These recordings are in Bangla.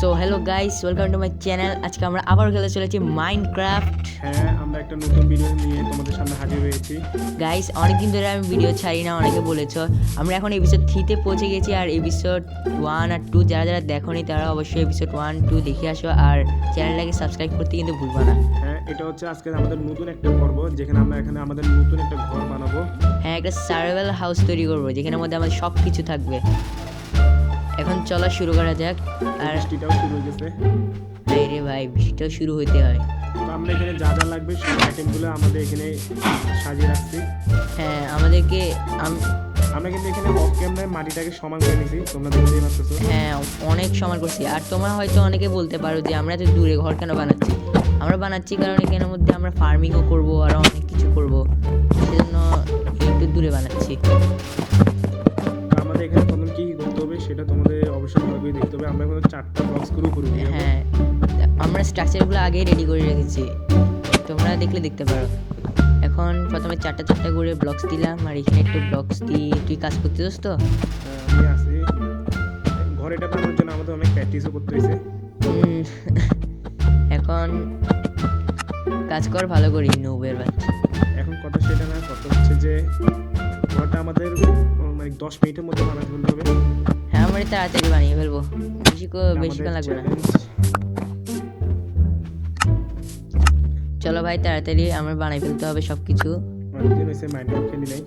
So hello guys, welcome to my channel. আজকে আমরা আবার খেলে চলেছি মাইনক্রাফট। হ্যাঁ, আমরা একটা নতুন ভিডিও নিয়ে তোমাদের সামনে হাজির হয়েছি। গাইস, অনেকদিন ধরে আমি ভিডিও ছাড়ি না, অনেকে বলেছো। আমরা এখন এপিসোড 3-তে পৌঁছে গেছি, আর এপিসোড 1 আর 2 যারা যারা দেখোনি তারা অবশ্যই এপিসোড 1-2 দেখে আসো, আর চ্যানেলটাকে সাবস্ক্রাইব করতে কিন্তু ভুলবা না। হ্যাঁ, এটা হচ্ছে আজকে আমাদের নতুন একটা পর্ব, যেখানে আমরা এখানে আমাদের নতুন একটা ঘর বানাবো। হ্যাঁ, একটা সার্ভাইভাল হাউস তৈরি করবো যেখানের মধ্যে আমাদের সব কিছু থাকবে। এখন চলো শুরু করা যাক। আর বৃষ্টিটাও শুরু হয়ে গেছে। রে ভাই, বৃষ্টিটাও শুরু হইতে হয়। তো আমরা এখানে যা যা লাগবে সব আইটেমগুলো আমাদের এখানে সাজিয়ে রাখছি। হ্যাঁ, আমাদেরকে আমরা কিন্তু এখানে অফ ক্যামেরায় মাটিটাকে সমান করে নিয়েছি, তোমরা দেখতেই পাচ্ছ। হ্যাঁ, অনেক সমান করছি। আর তোমরা হয়তো অনেকে বলতে পারো যে আমরা এত দূরে ঘর কেন বানাচ্ছি। আমরা বানাচ্ছি কারণ এখানের মধ্যে আমরা ফার্মিংও করব আর অনেক কিছু করব, সেজন্য একটু দূরে বানাচ্ছি। তো আমাদের এখানে প্রথম কি করতে হবে সেটা তোমাদের অবশ্যই ভালো করে দেখতে হবে। আমরা এখন 4টা ব্লকস করে উপরে উঠে যাবো। হ্যাঁ, আমরা স্ট্রাকচারগুলো আগেই রেডি করে রেখেছি, তোমরা দেখলে দেখতে পারো। এখন প্রথমে চারটা করে ব্লকস দিলাম, আর এখানে একটু ব্লকস দিয়ে তুই কাজ করতেছিস তো। আমি আছি ঘর এটা বানানোর জন্য আমাদের অনেক প্র্যাকটিসও করতে হয়েছে। এখন কাজ কর ভালো করি, নুবের বাচ্চা। এখন কথা সেটা না, কথা হচ্ছে যে ঘরটা আমাদের মানে 10 মিনিটের মধ্যে বানাতে বলতে হবে। হ্যাঁ, আমরা তাড়াতাড়ি বানিয়ে ফেলবো, বেশিক্ষণ লাগবে না। চলো ভাই, তাড়াতাড়ি আমার বানাই ফেলতে হবে সব কিছু। অনেকদিন হয়েছে মাইনক্রাফট খেলি নাই।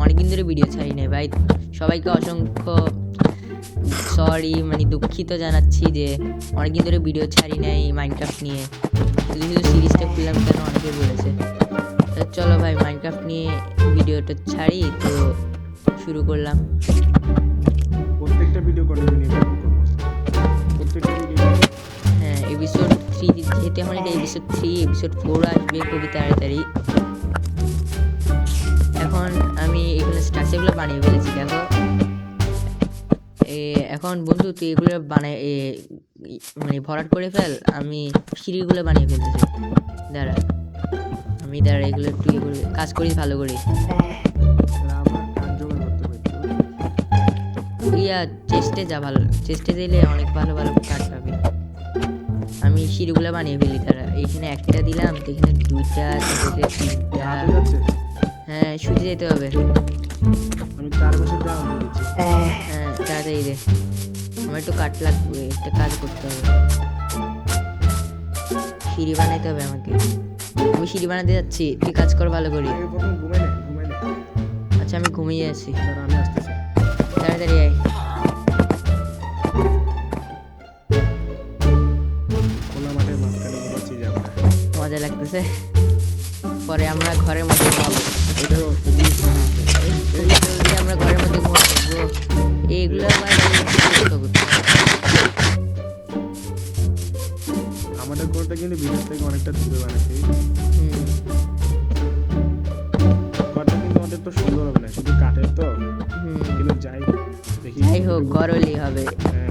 অনেকদিন ধরে ভিডিও ছাড়ি নাই ভাই। সবাইকে অসংখ্য সরি, মানে দুঃখিত জানাচ্ছি যে অনেকদিন ধরে ভিডিও ছাড়ি নাই মাইনক্রাফট নিয়ে। শুধু শুধু সিরিজটা খুললাম কেন অনেকে বলেছে। তো চলো ভাই, মাইনক্রাফট নিয়ে ভিডিওটা ছাড়ি, তো শুরু করলাম। প্রত্যেকটা ভিডিও কন্টিনিউ করব, প্রত্যেকটা ভিডিও। হ্যাঁ, এপিসোড 3 যেতে এখন এটা এপিসোড 3, এপিসোড 4 আসবে খুবই তাড়াতাড়ি। এখন আমি এগুলো স্ট্রাকচারগুলো বানিয়ে ফেলেছি, দেখো। এখন বন্ধু তুই এগুলো মানে ভরাট করে ফেল, আমি সিঁড়িগুলো বানিয়ে ফেলতেছি। দাঁড়া এগুলো একটু কাজ করিস ভালো করে। আমরা কাজ জোগাড় করতে পারি। চেস্টে যা, ভালো চেস্টে দিলে অনেক ভালো ভালো কাজ পাবি। আমি সিঁড়িগুলো বানিয়ে ফেলি। তারা এখানে একটা দিলাম, তো এখানে 2টা, 3টা। হ্যাঁ, শুতে যেতে হবে। আমি 4 বছর দেওয়া দিয়েছি। হ্যাঁ, তাড়াতাড়ি দে, আমার একটু কাঠ লাগবে, একটা কাজ করতে হবে। সিঁড়ি বানাইতে হবে আমাকে। আমি সিঁড়ি বানাতে যাচ্ছি, তুই কাজ কর ভালো করে। প্রথম ঘুমাই না। আচ্ছা, আমি ঘুমিয়ে আছি, দাঁড়া, আমি আসতেছি। তাড়াতাড়ি আয়। খোলা মাঠের মাঝখানে ঘুমাচ্ছি যে আমরা। মজা লাগতেছে। পরে আমরা ঘরের মধ্যে ঘুমাবো। এটাও খুবই জলদি আমরা ঘরের মধ্যে ঘুমাবো। এইগুলো আবার আমাদের ঘরটা কিন্তু বিদেশ থেকে অনেকটা দূরে বানাচ্ছি। ঘরটা কিন্তু আমাদের তো সুন্দর হবে না, শুধু কাঠের তো। কিন্তু যাই দেখি, যাই হোক, ঘর হলেই হবে। হ্যাঁ,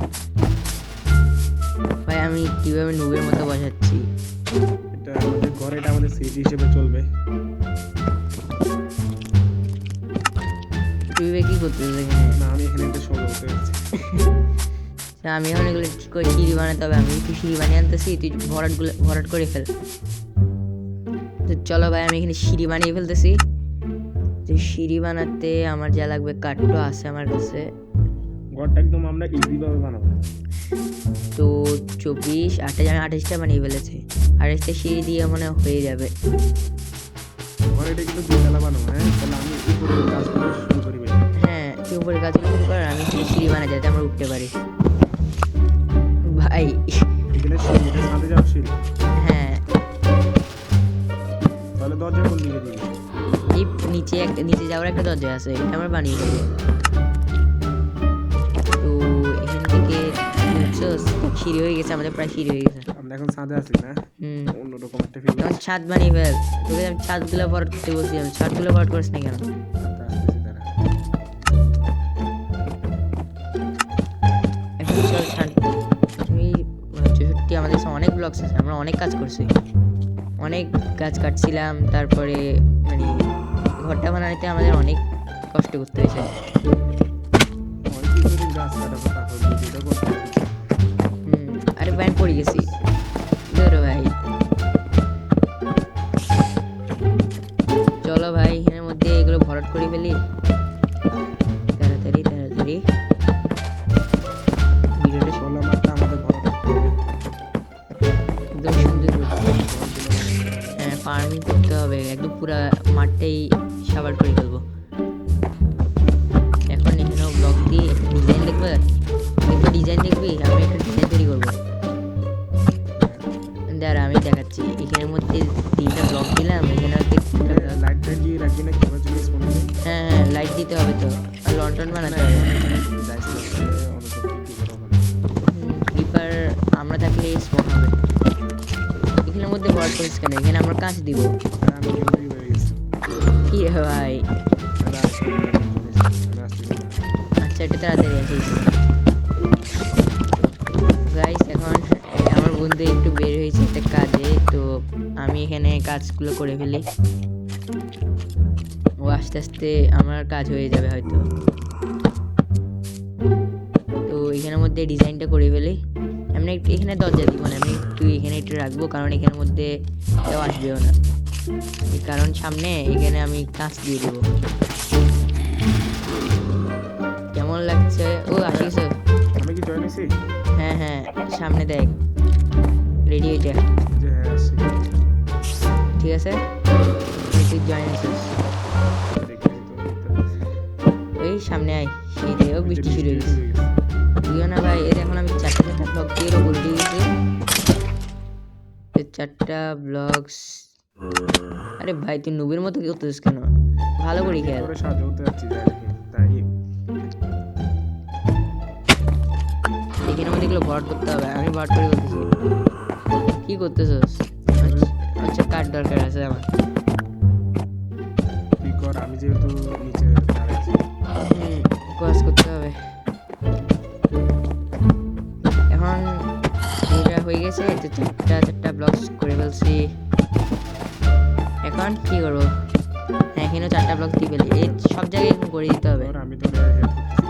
ভাই আমি কিভাবে নুবের মতো বসাচ্ছি। এটা আমাদের ঘর, এটা আমাদের স্মৃতি হিসেবে চলবে। তুই কি করতেছিস এখানে? না, আমি এখানে একটা শো করতে যাচ্ছি। আমি এখন এগুলো কি করে সিঁড়ি বানাতে হবে, আমি একটু সিঁড়ি বানিয়ে আনতেছি, তুই ভরাট করে ফেল। তো চলো ভাই, আমি এখানে সিঁড়ি বানিয়ে ফেলতেছি। তো সিঁড়ি বানাতে আমার যা লাগবে কাঠটা আছে আমার কাছে। ঘরটা একদম আমরা ইজি ভাবে বানাবো। তো 24, 28, আমি 28টা বানিয়ে ফেলেছি। 28টা সিঁড়ি দিয়ে মনে হয় হয়ে যাবে। ঘরটা কিন্তু দুতলা বানাবো। হ্যাঁ, তাহলে আমি উপরে কাজগুলো শুরু করি ভাই। হ্যাঁ, তুই উপরে কাজগুলো শুরু কর, আমি সিঁড়ি বানাই যাতে আমরা উঠতে পারি। ভাই এখানে সিঁড়ি, এটা ছাদে যাওয়ার সিঁড়ি। হ্যাঁ, তাহলে দরজা কোন দিকে দিবি? এই নিচে যাওয়ার একটা দরজা আছে, এটা আমরা বানিয়ে দেবো। তো এখান থেকে সিঁড়ি হয়ে গেছে, আমাদের প্রায় সিঁড়ি হয়ে গেছে। আমরা এখন ছাদে আছি না, অন্যরকম একটা ফিল। এখন ছাদ বানিয়ে ফেল, তোকে আমি ছাদগুলো ভরাট করতে বলছি, আমি ছাদগুলো ভরাট করিস না কেন? এখন চল ছাদ। তুমি 64, আমাদের কাছে অনেক ব্লকস আছে, আমরা অনেক কাজ করছি, অনেক গাছ কাটছিলাম, তারপরে মানে ঘরটা বানাতে আমাদের অনেক কষ্ট করতে হয়েছে। গাছ কাটা কথা ব্যাংক পড়ে গেছি ধরো ভাই। চলো ভাই এর মধ্যে এগুলো ভরাট করে ফেলি তাড়াতাড়ি তাড়াতাড়ি। ভিডিওটা ষোলো মাঠটা আমাদের ভরা থাকতে হবে। একদম সুন্দর ফার্মিং করতে হবে, একদম পুরা মাঠটাই সাবার করে ফেলবো। এখন এখানেও ব্লক দিয়ে একটা ডিজাইন দেখবে, ডিজাইন দেখবি, আমি একটা ডিজাইন তৈরি করবো। দাঁড়া আমি দেখাচ্ছি। এখানের মধ্যে 3টা ব্লক দিলাম, এখানে লাইট টাইট দিয়ে রাখবি না কিভাবে যদি স্পন হবে। হ্যাঁ হ্যাঁ লাইট দিতে হবে তো, আর লন্ঠন বানাতে হবে। ক্রিপার আমরা থাকলে স্পন হবে। এখানের মধ্যে ভরাট করিস কেন, এখানে আমরা কাঁচ দিব। আমি জলদি হয়ে গেছি। কি রে ভাই, আচ্ছা এটা তাড়াতাড়ি আসিস। গাইস এখন আমার বন্ধু একটু বের হয়েছে একটা কাজে, তো আমি এখানে কাজগুলো করে ফেলি। ও আস্তে আস্তে আমার কাজ হয়ে যাবে হয়তো। তো এখানের মধ্যে ডিজাইনটা করে ফেলি। আমি একটু এখানে দরজা দিব না, আমি একটু এখানে একটু রাখবো, কারণ এখানের মধ্যে কেউ আসবেও না। এই কারণ সামনে এখানে আমি কাঁচ দিয়ে দেবো। কেমন লাগছে? ও আসিস? আমি কি জয়েন হয়েছি? হ্যাঁ হ্যাঁ সামনে দেখ, রেডি এটা। যে হ্যাঁ আসছি। ঠিক আছে তুই জয়েন আছিস, ওই সামনে আয়। সেই দেখো বৃষ্টি শুরু হয়ে গেছে। তুইও না ভাই, এই এখন আমি 4টা ব্লক দিয়ে বলে দিয়েছি। 4টা ব্লকস। আরে ভাই তুই নুবের মতো কি করতেছিস কেন, ভালো করে খেয়াল। সাজাতে যাচ্ছি তাই এখানে মধ্যে এগুলো ভরাট করতে হবে, আমি ভরাট করে বলতেছি। কি করতেছিস? আচ্ছা কাঠ দরকার আছে আমার। কি কর, আমি যেহেতু নিচে দাঁড়াচ্ছি কাজ করতে হবে। এখন এটা হয়ে গেছে, তো 4টা ব্লকস করে ফেলছি। এখন কি করবো? হ্যাঁ এখানেও 4টা ব্লক দিয়ে ফেলি, এই সব জায়গায় এখন করে দিতে হবে। আমি তোকে হেল্প করতেছি।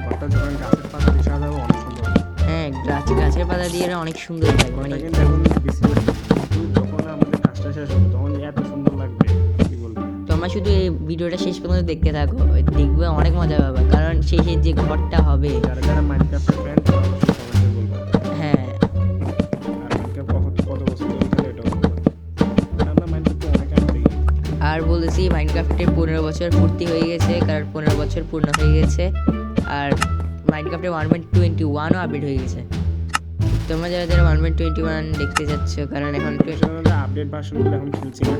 ঘরটা যখন গাছের পাতা দিয়ে সাজাবো অনেক সুন্দর হবে। হ্যাঁ গাছের পাতা দিয়ে অনেক সুন্দর লাগে, মানে কিন্তু এখন বেশি যখন আমাদের কাজটা শেষ হবে তখন এত সুন্দর লাগবে কি বলবো। তোমরা শুধু এই ভিডিওটা শেষ পর্যন্ত দেখতে থাকো, দেখবে অনেক মজা পাবে, কারণ শেষে যে ঘরটা হবে। যারা যারা মাইনক্রাফটের ফ্যান সবাইকে বলবো। হ্যাঁ আর মাইনক্রাফট কত বছর ধরে খেলে এটাও বলবো। আমরা মাইনক্রাফটে অনেক আগে থেকে আর বলেছি মাইনক্রাফটে 15 বছর পূর্তি হয়ে গেছে, কারণ 15 বছর পূর্ণ হয়ে গেছে। আর মাইনক্রাফটে 1.21ও আপডেট হয়ে গেছে। তোমরা যারা যারা 1.21 দেখতে যাচ্ছ, কারণ এখন আপডেট ভার্সনগুলো এখন খেলছি না।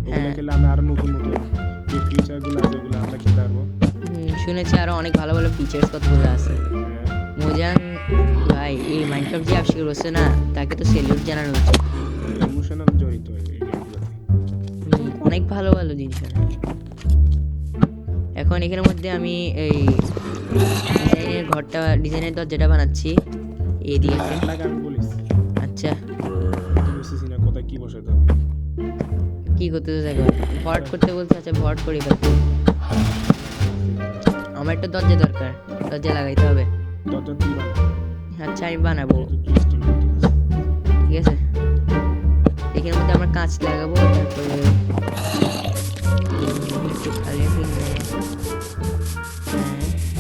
এগুলো খেলে আমরা আরো নতুন নতুন যে ফিচারগুলো আছে ওগুলো আমরা খেলতে পারবো। শুনেছি আরো অনেক ভালো ভালো ফিচার্স কতগুলো আছে। মোজান ভাই এই মাইনক্রাফট যে আবিষ্কার করছে না, তাকে তো সেলিউট জানানো উচিত। ইমোশনাল জড়িত এই গেমগুলোতে। অনেক ভালো ভালো জিনিস আছে। এখন এখানের মধ্যে আমি এই ডিজাইনের দরজাটা বানাচ্ছি এই দিয়ে। আমি বলিস আচ্ছা বুঝতেছি না কোথায় কি বসাতে হবে। কি করতে দেখো, ভরাট করতে বলছে। আচ্ছা ভরাট করে ফেলবো। আমার একটা দরজা দরকার, দরজা লাগাইতে হবে। দরজা তুই বানা। আচ্ছা আমি বানাবো, তুই স্টিল করতেছিস। ঠিক আছে। এখানের মধ্যে আমরা কাঁচ লাগাবো, তারপরে একটু খালি ফেলবে,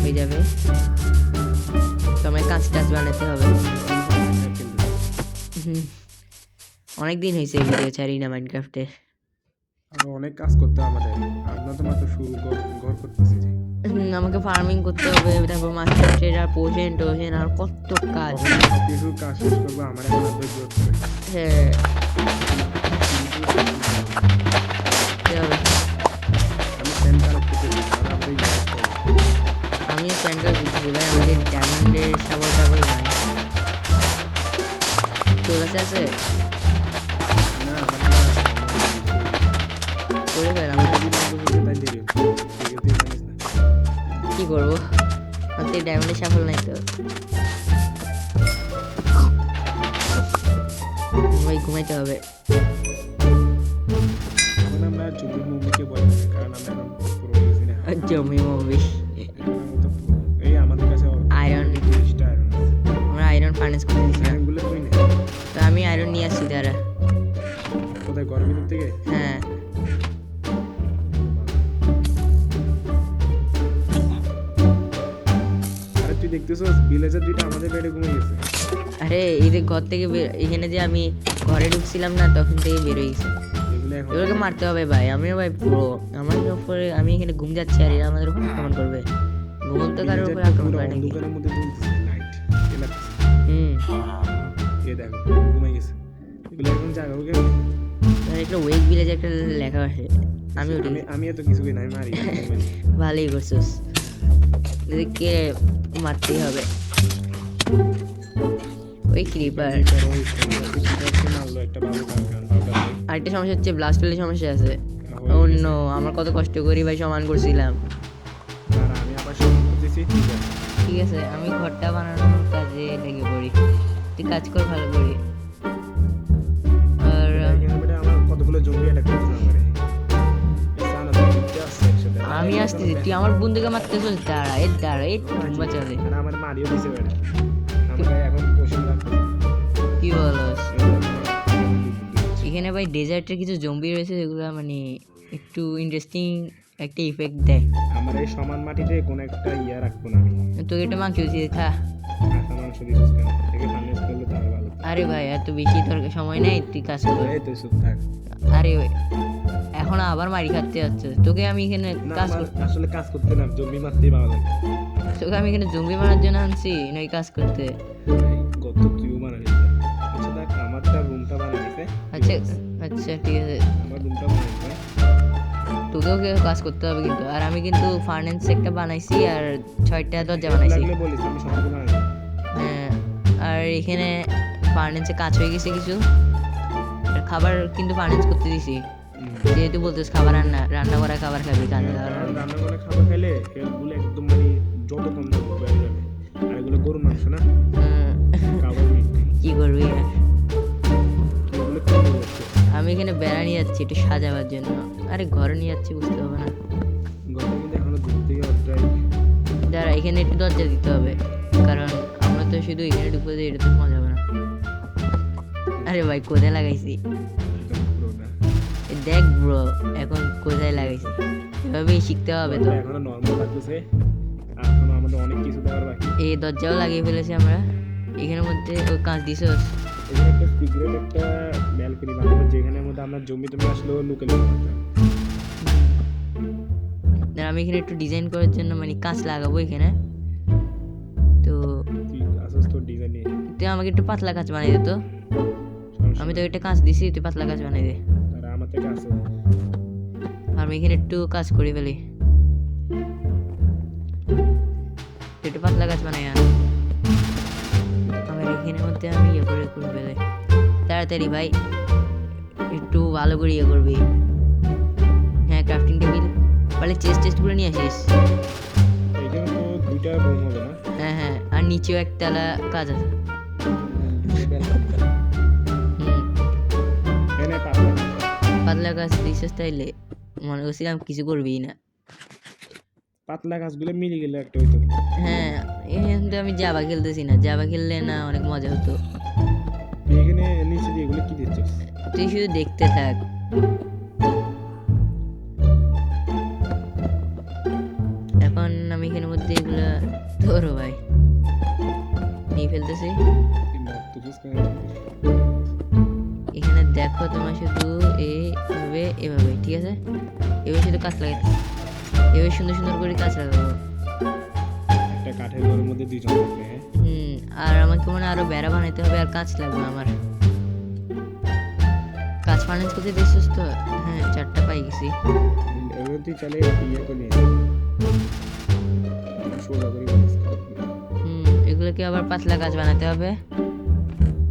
হয়ে যাবে। তো আমায় কাঁচ টাচ বানাতে হবে। অনেক দিন হয়েছে ভিডিও ছাড়ি না মাইনক্রাফটে। আরো অনেক কাজ করতে হবে আমাদের। আমরা তো মাত্র শুরু ঘর করতেছি। আমাকে ফার্মিং করতে হবে, তারপর মাস্টার ট্রেডার পোষেন টোষেন আর কত কাজ। কিছু কাজ শেষ করবো আমার এখন আর ধৈর্য হচ্ছে না। হ্যাঁ আমি সেন্টার করতে আমিও সেন্টার বুঝছি ভাই, আমাদের ডায়মন্ডের সাবল টাবল নাই। তোর কাছে আছে? না করে ফেল। কি করবো, আমাদের ডায়মন্ডের সাফল নাই তো। ভাই ঘুমাইতে হবে। এখন আমরা জমি মুভিকে বলি না, কারণ আমরা এখন পুরো গেছি না। জমি মুভি এই আমাদের কাছে আয়রন ফার্নেস করতে দিছি না। আয়রনগুলো তুই নে। তো আমি আয়রন নিয়ে আসছি দাঁড়া। কোথায় ঘরের ভিতর থেকে? হ্যাঁ আরে তুই দেখতেছিস ভিলেজের দুইটা আমাদের বেডে ঘুমিয়ে গেছে। আরে এই যে ঘর থেকে এখানে যে আমি ঘরে ঢুকছিলাম না তখন থেকে বেরোয় গেছে। এগুলো এখন এগুলোকে মারতে হবে ভাই, আমিও ভাই প্রো। আমার উপরে আমি এখানে ঘুম যাচ্ছি আর এরা আমাদের উপর আক্রমণ করবে। ঘুমন্ত কারোর উপর ভিলেজের আক্রমণ পুরো করে নাকি? অন্ধকারের মধ্যে জ্বলতেছে লাইট। হুম, এ দেখো ঘুমিয়ে গেছে। এগুলো এখন জাগাবো কেন? আর একটা ওয়েক ভিলেজে একটা লেখা আছে, আমি উঠি। আমি এত কিছু করি না, আমি মারি। ভালোই করছিস, এদেরকে মারতেই হবে। ওই ক্রিপার। মারলো একটা বাবু কারণ আরেকটা সমস্যা হচ্ছে ব্লাস্ট পেলে সমস্যা আছে। অন্য আমার কত কষ্ট করি ভাই সমান করছিলাম। আর আমি আবার সমান করতেছি। ঠিক আছে ঠিক আছে, আমি ঘরটা বানানোর কাজে লেগে পড়ি, তুই কাজ কর ভালো করে। আর এখানে বেটা আমার কতগুলো জঙ্গি অ্যাটাক করছে আমারে। জানো তো দুইটা আছে একসাথে। আমি আসতেছি, তুই আমার বন্ধুকে মারতেছিস। দাঁড়া এ দাঁড়া এ বাঁচাবে। আর আমার মারিও দিছে বেটা। আমাকে এখন পোষণ রাখতে। কি বলস? এখানে ভাই ডেজার্টের কিছু জম্বি রয়েছে যেগুলো মানে একটু ইন্টারেস্টিং একটা ইফেক্ট দেয়। আমার এই সমান মাটিতে কোন একটা ইয়া রাখবো না আমি। তোকে একটা মাংস দিয়েছি খা। কাঁচা মাংস দিছিস কেন? থেকে ফার্নেস করলে তার ভালো। আরে ভাই এত বেশি তোর সময় নেই, তুই কাজ কর। এই তো চুপ থাক। আরে এখন আবার মারি খাচ্ছে যাচ্ছে তোকে। আমি এখানে না কাজ আমার আসলে কাজ করতে না, জমি মারতেই ভালো লাগে। তোকে আমি এখানে জম্বি মারার জন্য আনছি না কাজ করতে? গত তুইও বানালি। আচ্ছা দেখ আমারটা রুমটা বানাইছে। আচ্ছা আচ্ছা ঠিক আছে, আমার রুমটা বানাইছে। তোকেও কাজ করতে হবে কিন্তু। আর আমি কিন্তু ফার্নেন্স একটা বানাইছি আর 6টা দরজা বানাইছি। লাগলে বলিস আমি সমাধান বানাই। হ্যাঁ, আর এখানে ফার্নেন্সে কাজ হয়ে গেছে কিছু। আর খাবার কিন্তু ফার্নেন্স করতে দিছি, যেহেতু বলতেছ খাবার রান্না রান্না করা খাবার খাবি কাজে খাবার। রান্না করে খাবার খেলে হেলথগুলো একদম মানে যত কম না বেড়ে যাবে। আর এগুলো গরুর মাংস না, কাবার মিট। কি করবি আর? এগুলো কম হচ্ছে। আমি এখানে বেড়া নিয়ে যাচ্ছি একটু সাজাবার জন্য। আরে ঘরে নিয়ে যাচ্ছি বুঝতে হবে না। গরু কিন্তু এখনো দূর থেকে অধ্যায়। দাঁড়া এখানে একটু দরজা দিতে হবে, কারণ আমরা তো শুধু এখানে ঢুকবো যে এটা তো মজা হবে না। আরে ভাই কোথায় লাগাইছি দেখ ব্রো, এখন কোথায় লাগাইছি এভাবেই শিখতে হবে তো। এখনো নরমাল লাগতেছে, এখনো আমাদের অনেক কিছু দেওয়ার বাকি। এই দরজাও লাগিয়ে ফেলেছি আমরা এখানের মধ্যে। ওই কাঁচ দিছ? এখানে একটা সিক্রেট একটা ব্যালকনি বানাবো যেখানের মধ্যে আমরা জমি টমি আসলেও লুকে লুকে পারতাম। আমি এখানে একটু ডিজাইন করার জন্য মানে কাঁচ লাগাবো এখানে। তো তুই আসস তোর ডিজাইন নিয়ে। তুই আমাকে একটু পাতলা কাঁচ বানিয়ে দে তো। আমি তো একটা কাঁচ দিছি, তুই পাতলা কাঁচ বানিয়ে দে। আর আমার থেকে আসো। আর আমি এখানে একটু কাজ করে ফেলি, তুই একটু পাতলা কাঁচ বানাই আন। আমার এখানের মধ্যে আমি ইয়ে করে ফেলি তাড়াতাড়ি ভাই, একটু ভালো করে ইয়ে করবি। হ্যাঁ ক্রাফটিং টেবিল বলে চেস্ট টেস্টগুলো নিয়ে আসিস। এইখানে তো দুইটা রুম হবে না? হ্যাঁ হ্যাঁ, আর নিচেও একতলা কাজ আছে। হুম, এনে পাতলা পাতলা কাজ দিছিস তাইলে মনে করছিলাম কিছু করবি না। পাতলা গাছগুলো মিলে গেলে একটা হইতো। হ্যাঁ কিন্তু আমি জাভা খেলতেছি না, জাভা খেললে না অনেক মজা হতো। তুই এখানে নিচে দিয়ে এগুলো কি দিচ্ছিস? তুই শুধু দেখতে থাক। এখন আমি এখানের মধ্যে এগুলো ধরো ভাই নিয়ে ফেলতেছি। এখানে দেখো তোমার শুধু এইভাবে এভাবে, ঠিক আছে? এভাবে শুধু কাজ লাগাই, এভাবে সুন্দর সুন্দর করে কাজ লাগাবো। একটা কাঠের ঘরের মধ্যে দুইজন থাকবে। আর আমাকে মনে হয় আরো বেড়া বানাইতে হবে আর কাঁচ লাগবে আমার। কাঁচ ফার্নেস করতে দিচ্ছিস তো? হ্যাঁ 4টা পাই গেছি। এগুলো তুই চাইলে ইয়ে করে নিয়ে সোজা করে বলিস। এগুলোকে আবার পাতলা কাঁচ বানাতে হবে।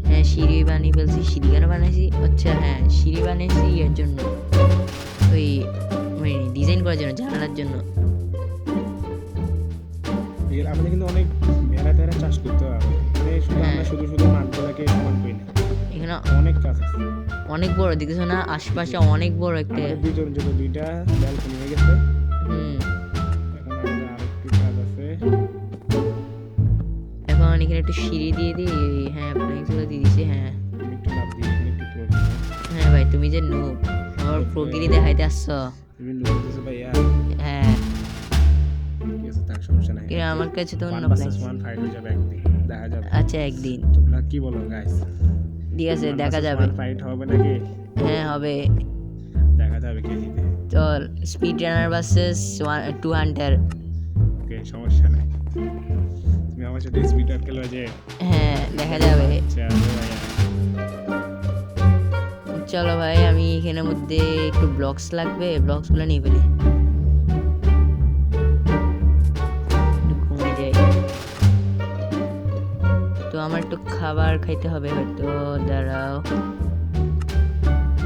হ্যাঁ সিঁড়ি বানিয়ে ফেলছি। সিঁড়ি কেন বানাইছি? আচ্ছা হ্যাঁ সিঁড়ি বানিয়েছি এর জন্য, ওই মানে ডিজাইন করার জন্য, জানালার জন্য। আমাদের কিন্তু অনেক ভেড়া টেরা চাষ করতে হবে। আমরা শুধু শুধু মাঠগুলোকে সমান করি না, এখানে অনেক কাজ আছে। অনেক বড় দেখছো না, আশপাশে অনেক বড় একটা। দুইজন যদি দুইটা ব্যালকনি হয়ে গেছে। এখন আমাদের আরেকটু কাজ আছে। এখন এখানে একটু সিঁড়ি দিয়ে দিই। হ্যাঁ প্ল্যাঙ্কগুলো দিয়ে দিছি। হ্যাঁ আমি একটু লাভ দিই, এখানে একটু তুলে দিই। হ্যাঁ ভাই তুমি যে নুব আমার প্রগিরি দেখাইতে আসছো। তুমি লুকাতেছো ভাইয়া। হ্যাঁ ঠিক আছে, তার সমস্যা নাই। কিন্তু আমার কাছে তো অন্য 1 প্ল্যান। versus 1 ফাইট হয়ে যাবে একদিন, দেখা যাবে। আচ্ছা একদিন তোমরা কি বলো গাইস? ঠিক আছে দেখা যাবে। ফাইট হবে নাকি? হ্যাঁ হবে। দেখা যাবে কে জিতে। চল স্পিড রানার ভার্সেস 2 হান্টার। ওকে, সমস্যা নাই। তুমি আমার সাথে স্পিড আপ খেলবে যে? হ্যাঁ দেখা যাবে। আচ্ছা ভাইয়া, চলো ভাই আমি এখানের মধ্যে একটু ব্লকস লাগবে, ব্লকসগুলো নিয়ে ফেলি। একটু ঘুমিয়ে যাই। তো আমার একটু খাবার খাইতে হবে হয়তো, দাঁড়াও।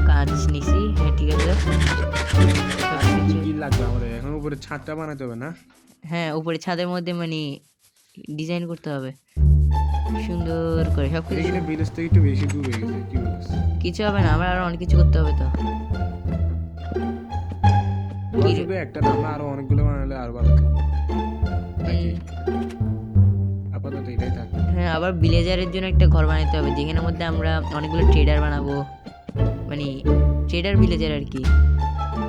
কাজ নিছি, হ্যাঁ ঠিক আছে। কি কি লাগবে আমাদের? এখন উপরে ছাদটা বানাতে হবে না? হ্যাঁ উপরে ছাদের মধ্যে মানে ডিজাইন করতে হবে সুন্দর করে সব কিছু। এখানে ভিলেজ থেকে একটু বেশি দূর হয়ে গেছে, কি বলিস? কিছু হবে না, আমার আরো অনেক কিছু করতে হবে তো। শুধু একটা না, আমরা আরো অনেকগুলো বানালে আরো ভালো হবে নাকি? আপাতত এটাই থাক। হ্যাঁ আবার ভিলেজারের জন্য একটা ঘর বানাতে হবে যেখানের মধ্যে আমরা অনেকগুলো ট্রেডার বানাবো, মানে ট্রেডার ভিলেজার আর কি।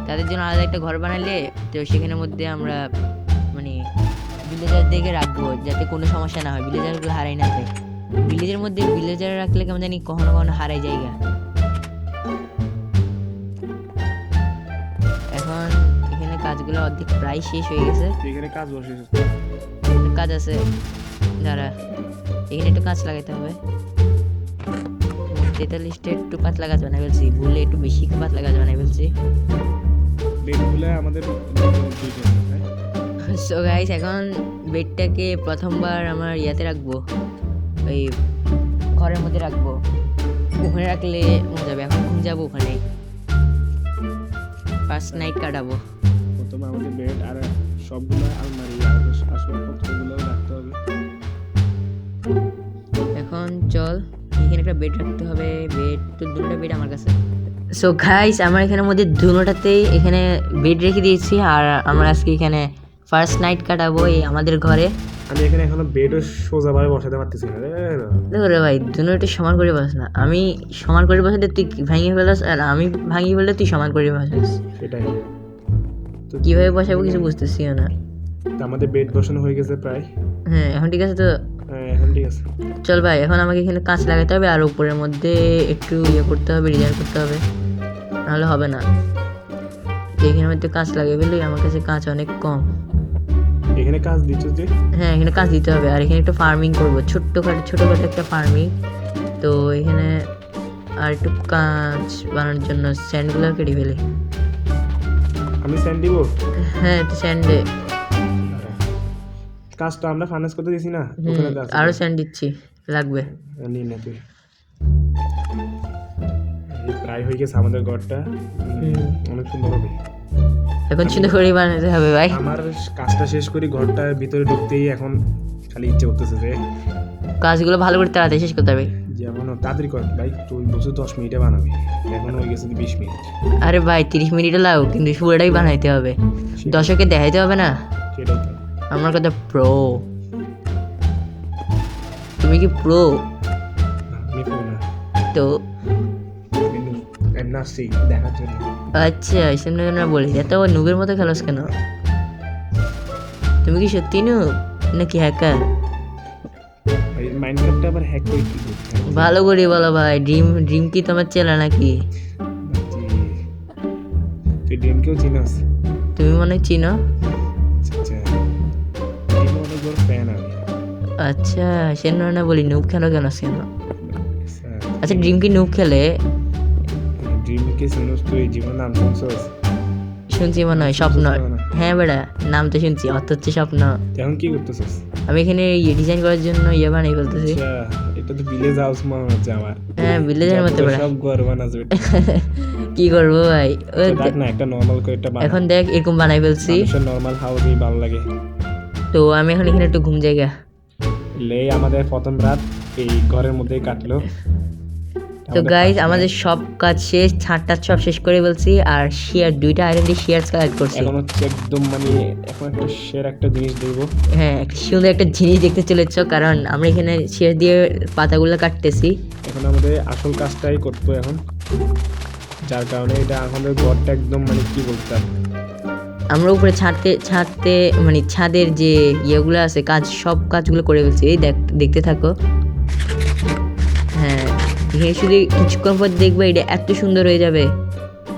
তাদের জন্য আলাদা একটা ঘর বানালে তো সেখানের মধ্যে আমরা মানে ভিলেজারদেরকে রাখবো যাতে কোনো সমস্যা না হয়, ভিলেজারগুলো হারাই না যায়। ভিলেজের মধ্যে ভিলেজার রাখলে কেমন জানি কখনো কখনো হারাই জায়গা। এখন এখানে কাজগুলো অর্ধেক প্রায় শেষ হয়ে গেছে। এখানে কাজ বসে কাজ আছে, দাঁড়া এখানে একটু কাজ লাগাইতে হবে। 43টা একটু পাতলা গাছ বানাই ফেলছি, ভুলে একটু বেশি পাতলা গাছ বানাই ফেলছি। বেডগুলো আমাদের দুইজন, হ্যাঁ? সো গাইস এখন বেডটাকে প্রথমবার আমার ইয়াতে রাখবো, ওই ঘরের মধ্যে রাখবো। ওখানে রাখলে মজা যাবে। এখন ঘুম যাবো ওখানে, ফার্স্ট নাইট কাটাবো। প্রথমে আমাদের বেড আর সবগুলো আলমারি আর আসবাবপত্রগুলো রাখতে হবে। এখন চল এখানে একটা বেড রাখতে হবে। বেড তো দুটো বেড আমার কাছে। সো গাইস আমার এখানের মধ্যে দুটোতেই এখানে বেড রেখে দিয়েছি, আর আমরা আজকে এখানে ফার্স্ট নাইট কাটাবো এই আমাদের ঘরে। আমি এখানে এখনো বেডও সোজাভাবে বসাতে পারতেছি না রে। দেখো রে ভাই দুটো একটু সমান করে বস না, আমি সমান করে বসাতে তুই ভাঙিয়ে ফেলাস, আর আমি ভাঙিয়ে ফেললে তুই সমান করে বসাস। সেটাই তো, কীভাবে বসাবো কিছু বুঝতেছিও না। তো আমাদের বেড বসানো হয়ে গেছে প্রায়। হ্যাঁ এখন ঠিক আছে তো। হ্যাঁ এখন ঠিক আছে। চল ভাই এখন আমাকে এখানে কাঁচ লাগাতে হবে, আর উপরের মধ্যে একটু ইয়ে করতে হবে, ডিজাইন করতে হবে, নাহলে হবে না। তো এখানের মধ্যে কাঁচ লাগিয়ে ফেলি, আমার কাছে কাঁচ অনেক কম। এখানে কাজ দিচ্ছ যে? হ্যাঁ এখানে কাজ দিতে হবে, আর এখানে একটু ফার্মিং করবো, ছোটোখাটো একটা ফার্মিং। তো এখানে আর একটু কাঁচ বানানোর জন্য স্যান্ডগুলো কেটে ফেলি। আমি স্যান্ড দিব? হ্যাঁ তো স্যান্ডে কাজটা আমরা ফাইন্যান্স করতে দিছি না, ওখানে তো আছে। আরও স্যান্ড দিচ্ছি, লাগবে। নিয়ে নে তুই। এই প্রায় হয়ে গেছে আমাদের ঘরটা, অনেক সুন্দর হবে। এখন সুন্দর করে বানাতে হবে ভাই। আমার কাজটা শেষ করি, ঘরটার ভিতরে ঢুকতেই এখন খালি ইচ্ছে করতেছে যে কাজগুলো ভালো করে তাড়াতাড়ি শেষ করতে হবে। যেমন তাড়াতাড়ি কর ভাই, তুই বসে 10 মিনিটে বানাবি, এখন হয়ে গেছে 20 মিনিট। আরে ভাই 30 মিনিটও লাগো, কিন্তু পুরোটাই বানাইতে হবে, দর্শককে দেখাইতে হবে না। সেটাই তো। আমার কথা প্রো, তুমি কি প্রো? আমি ফোন তো এমনাসি দেখার জন্য। আচ্ছা এইসব না বলি, এত নুবের মতো খেলোস কেন? তুমি কি সত্যি নুব নাকি হ্যাকার? এই মাইনক্রাফটটা আবার হ্যাক করে কি করতে? ভালো করে বলো ভাই, ড্রিম কি তোমার চেলা নাকি? তুই ড্রিমকেও চিনাস? তুমি মনে হয় চিনো। আচ্ছা, ড্রিম অনেক বড় ফ্যান আমি। আচ্ছা সে না বলি নুব খেলো কেন কেন? আচ্ছা, আচ্ছা ড্রিম কি নুব খেলে? ড্রিমকে চিনোস তুই? জীবন নাম শুনছস? শুনছি মনে হয় স্বপ্ন। হ্যাঁ বেড়া নাম তো শুনছি, অত হচ্ছে স্বপ্ন। এখন কি করতেছিস? আমি এখানে ডিজাইন করার জন্য ইয়ে বানাই ফেলতেছি। আচ্ছা, এটা তো ভিলেজ হাউস মনে হচ্ছে আমার। হ্যাঁ ভিলেজের মতো বেড়া। সব ঘর বানাচ্ছে। কি করবো ভাই, ওই দেখ না, একটা নরমাল করে একটা বানা। এখন দেখ এরকম বানাই ফেলছি। নরমাল হাউসই ভালো লাগে। তো আমি এখন এখানে একটু ঘুম জায়গা লে আমাদের প্রথম রাত এই ঘরের মধ্যেই কাটলো। তো গাইজ আমাদের সব কাজ শেষ, ছাদটা সব শেষ করে বলছি, আর শেয়ার 2টা আয়রন দিয়ে শেয়ার কালেক্ট করছি। এখন হচ্ছে একদম মানে এখন একটা শেয়ার একটা জিনিস দেখবো। হ্যাঁ, একটা সুন্দর একটা জিনিস দেখতে চলেছ, কারণ আমরা এখানে শেয়ার দিয়ে পাতাগুলো কাটতেছি। এখন আমাদের আসল কাজটাই করতে এখন, যার কারণে এটা আমাদের ঘরটা একদম মানে কি বলতাম, আমরা উপরে ছাদতে মানে ছাদের যে ইয়েগুলো আছে কাজ, সব কাজগুলো করে ফেলছি। এই দেখতে থাকো। হ্যাঁ, এখানে শুধু কিছুক্ষণ পর দেখবে এটা এত সুন্দর হয়ে যাবে।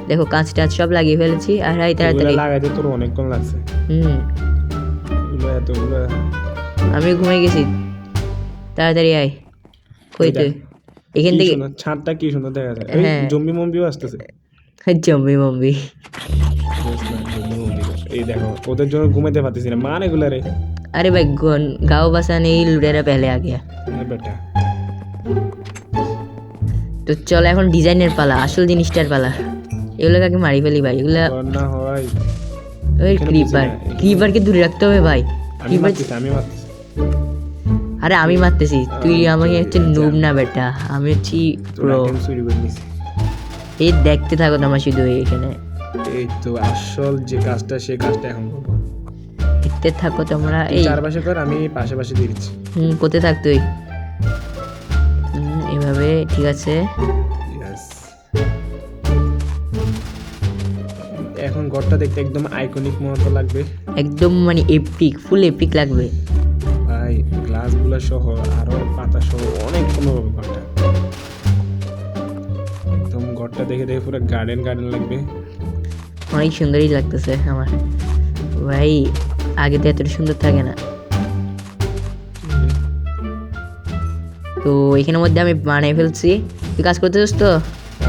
দেখো কাঁচ টাচ সব লাগিয়ে ফেলেছি, আর এই তাড়াতাড়ি লাগাইতে তোর অনেকক্ষণ লাগছে। এতগুলো আমি ঘুমিয়ে গেছি, তাড়াতাড়ি আয়। কই তুই? এখান থেকে ছাদটা কি সুন্দর দেখা যায়। হ্যাঁ, জম্বি মম্বিও আসতেছে। জম্বি মম্বি। এই দেখো ওদের জন্য ঘুমাইতে পারতেছি না, মান এগুলা রে। अरे भाई गाँव बसा नहीं, लुटेरा पहले आ गया। বেটা তো চলো এখন ডিজাইনের পালা, আসল জিনিসটার পালা। এগুলো কাকে মারি ফেলি ভাই, এগুলা না হয় ওই ক্রিপারকে দূরে রাখতে হবে ভাই। আমি মারতেছি। আরে আমি মারতেছি, তুই আমাকে হচ্ছে নুব না বেটা, আমি হচ্ছি প্রো। এই দেখতে থাকো তোমরা শুধু এখানে। এই তো আসল যে কাজটা, সেই কাজটা এখন করবো। দেখতে থাকো তোমরা। এই চারপাশে কর, আমি পাশে দিয়ে দিচ্ছি। কোথায় থাক তুই? এভাবে ঠিক আছে। এখন ঘরটা দেখতে একদম আইকনিক মতো লাগবে, একদম মানে এপিক, ফুল এপিক লাগবে ভাই। গ্লাসগুলো সহ আরো পাতা সহ অনেক সুন্দর হবে ঘরটা। একদম ঘরটা দেখে পুরো গার্ডেন লাগবে। অনেক সুন্দরই লাগতেছে আমার ভাই, আগে তো এতটা সুন্দর থাকে না। তো এখানের মধ্যে আমি বানিয়ে ফেলছি। তুই কাজ করতে চাস তো?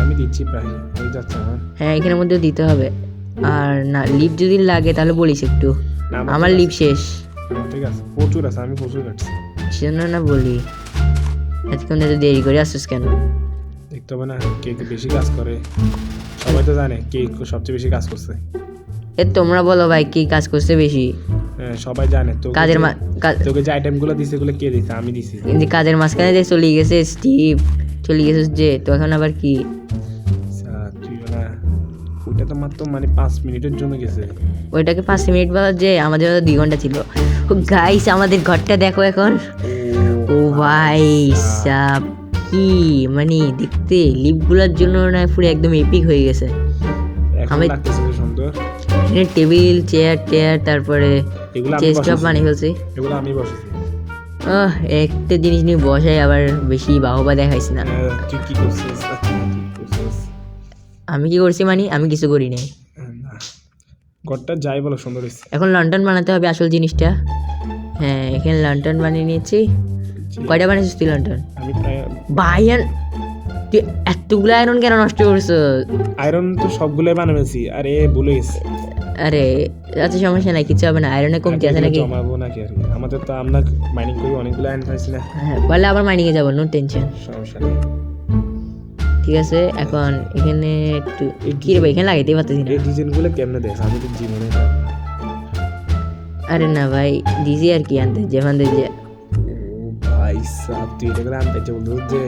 আমি দিচ্ছি, প্রায় হয়ে যাচ্ছে আমার। হ্যাঁ, এখানের মধ্যে দিতে হবে। আর না লিপ যদি লাগে তাহলে বলিস একটু। আমার লিপ শেষ। ঠিক আছে, প্রচুর আছে, আমি প্রচুর কাটছি। সেজন্য না বলি, এতক্ষণ এত দেরি করে আসছিস কেন? দেখতে হবে না কে বেশি কাজ করে, সবাই তো জানে কে সবচেয়ে বেশি কাজ করছে। তোমরা বলো ভাই কি কাজ করছে বেশি? হ্যাঁ সবাই জানে। তো তোকে যে আইটেমগুলো দিছে এগুলো কে দিছে? আমি দিছি। কিন্তু কাজের মাঝখানে যে চলে গেছে স্টিভ, চলে গেছিস যে, তো এখন আবার কি? না ওটা তো মাত্র মানে 5 মিনিটের জন্য গেছে। ওইটাকে 5 মিনিট বলা যে, আমাদের 2 ঘন্টা ছিল। ও গাইস আমাদের ঘরটা দেখো এখন। ও ভাই সাব, কি মানে দেখতে লিপগুলোর জন্য না পুরো একদম এপিক হয়ে গেছে। এখন লাগতেছে সুন্দর। এখানে টেবিল চেয়ার তারপরে চেস্ট টপ বানিয়ে ফেলছি। এগুলো আমি বসেছি। একটা জিনিস নিয়ে বসাই আবার বেশি বাহবা দেখাইস না। তুই কি করছিস? আমি কি করছি মানে? আমি কিছু করি নাই। ঘরটা যাই বলো সুন্দর হয়েছে। এখন লন্ঠন বানাতে হবে আসল জিনিসটা। হ্যাঁ, এখানে লন্ঠন বানিয়ে নিয়েছি। কয়টা বানিয়েছিস তুই লন্ঠন? আমি প্রায় ভাই তুই এতগুলো আয়রন কেন নষ্ট করছো? আয়রন তো সবগুলোই বানাবেছি। আরে ভুলে গেছি। আরে আচ্ছা সমস্যা নাই, কিছু হবে না। আয়রনে কমতি আছে নাকি? জমাবো নাকি আর আমাদের তো আমরা মাইনিং করি, অনেকগুলো আয়রন পাইছি না। হ্যাঁ, বলে আবার মাইনিংয়ে যাবো, নো টেনশন। সমস্যা নেই। ঠিক আছে, এখন এখানে একটু কি রে ভাই, এখানে লাগাইতেই পারতেছি না। এই ডিজাইনগুলো কেমনে দেখ? আমি তো জীবনে আরে না ভাই, দিছি আর কি আনতে যেখান থেকে। ও ভাই সাব, তুই এটা করে আনতে চাই বলতে যে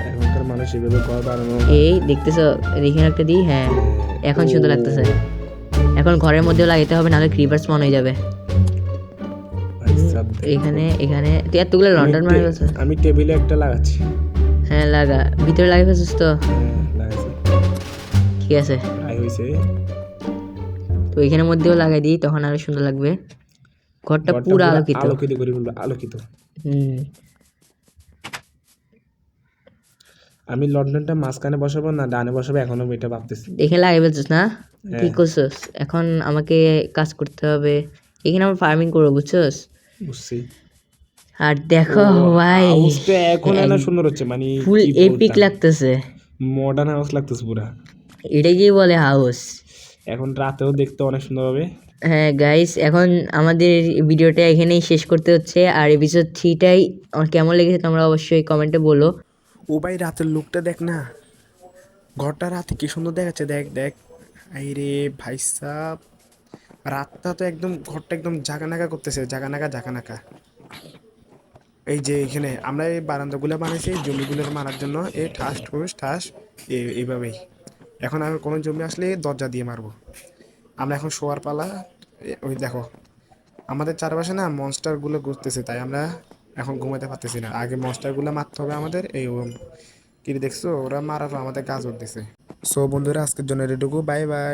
এখনকার মানুষ এভাবে ঘর বানানো। এই দেখতেছো, এখানে একটা দিই। হ্যাঁ, এখন সুন্দর লাগতেছে। এখন ঘরের মধ্যেও লাগাইতে হবে, নাহলে ক্রিপার স্পন হয়ে যাবে। এখানে তুই এতগুলো লন্ডন মানে গেছে। আমি টেবিলে একটা লাগাচ্ছি। হ্যাঁ লাগা, ভিতরে লাগিয়ে ফেলছিস তো? ঠিক আছে, তো এখানের মধ্যেও লাগাই দিই, তখন আরো সুন্দর লাগবে। ঘরটা পুরো আলোকিত করে বলবো, আলোকিত। আমি লন্ডনটা মাঝখানে বসাবো না ডানে বসাবো, এখনো এটা ভাবতেছি। দেখে লাগিয়ে ফেলছিস না? ঠিক করছিস। এখন আমাকে কাজ করতে হবে, এখানে আমরা ফার্মিং করবো, বুঝছস? বুঝছি। আর দেখো ভাই হাউসটা এখন না সুন্দর হচ্ছে, মানে ফুল এপিক লাগতেছে, মডার্ন হাউস লাগতেছে পুরা। এটা কি বলে হাউস? এখন রাতেও দেখতে অনেক সুন্দর হবে। হ্যাঁ গাইস, এখন আমাদের ভিডিওটা এখানেই শেষ করতে হচ্ছে। আর এপিসোড 3টাই আমার কেমন লেগেছে তোমরা অবশ্যই কমেন্টে বলো। ও ভাই রাতের লুকটা দেখ না, ঘরটা রাতে কি সুন্দর দেখাচ্ছে। দেখ দেখ, আই রে ভাই সাব, রাতটা তো একদম ঘরটা একদম জাগানাগা করতেছে, জাগানাগা। এই যে এখানে আমরা এই বারান্দাগুলো বানিয়েছি জমিগুলোর মারার জন্য এই ঠাস ঠুস ঠাস এইভাবেই। এখন আমি কোনো জমি আসলে দরজা দিয়ে মারবো। আমরা এখন শোয়ার পালা। ওই দেখো আমাদের চারপাশে না মনস্টারগুলো ঘুরতেছে, তাই আমরা এখন ঘুমাতে পারতেছি না। আগে মনস্টারগুলো মারতে হবে আমাদের। এই কি দেখছো, ওরা মারার পর আমাদের গাছ উঠতেছে। সো বন্ধুরা, আজকের জন্য এটুকু, বাই বাই।